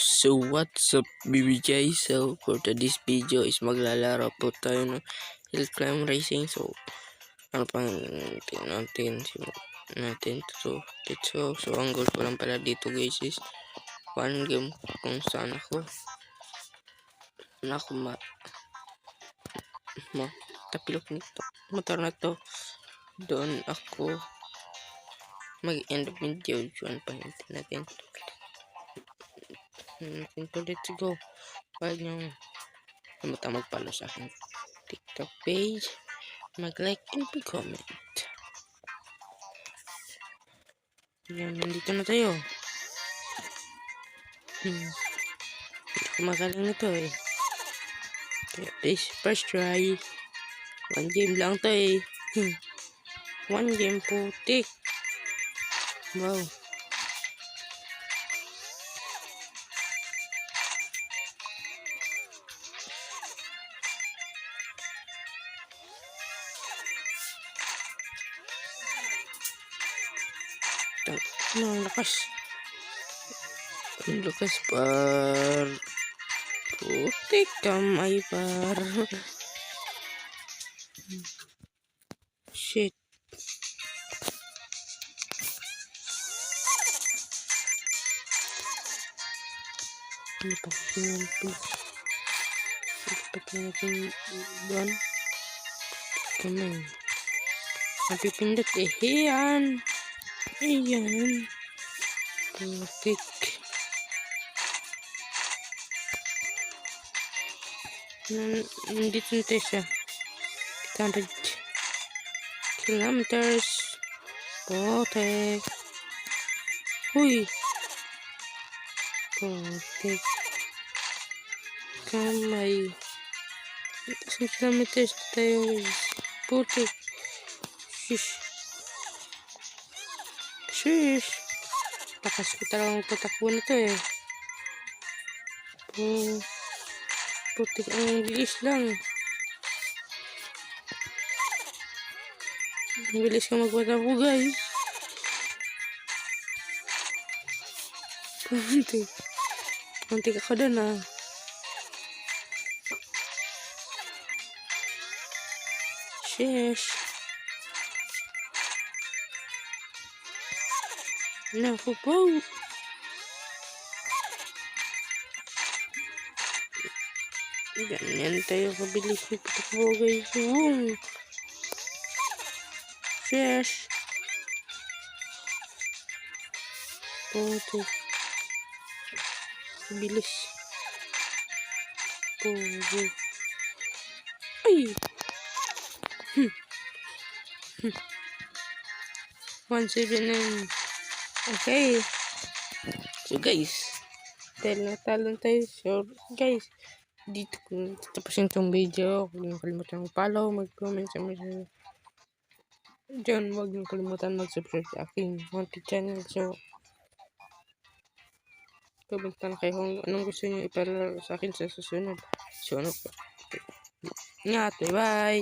So what's up baby guys, so for today's video is maglalaro po tayo ng hill climb racing. So ano pang tingnan natin so ang goal ko lang pala dito guys is one game kung saan ako tapilok nito motor na to, doon ako mag end of video. Juan pa natin so let's go. Huwag niyong kalimutan mag-follow sa aking TikTok page, mag-like and mag-comment. Yan, nandito na tayo. Kumakalang nito eh. Please, first try. One game lang to eh. One game putik. Wow. Ang lakas. Ang lakas par. Putik kamay par. Shit. Ano pa? Lipat natin doon. Kamay. Napipindot eh. Yan. Ayan. Putik. Nandito na tayo siya. 800 kilometers. Putik. Huy. Putik. Kamay. 800 kilometers tayo. Putik. Shish. Shish. Lakas ko talagang patakbo na to eh. Putik ang bilis lang. Ang bilis ka magpatakbo guys. Puntik ako doon ah. Shish. Naku po. Ganyan tayo kabilis yung patakbo guys. Shish. Putik. Bilis. Putik. Ay. 179. Okay. So guys, dahil natalon tayo, so guys, dito ko tapusin itong video. Huwag niyo kalimutan mag-follow, mag-comment sa mga dyan. Huwag niyo kalimutan mag-subscribe sa aking munti channel. So comment kayo kung anong gusto niyo ipalaro sa akin sa susunod. So ano pa, ingat, bye bye.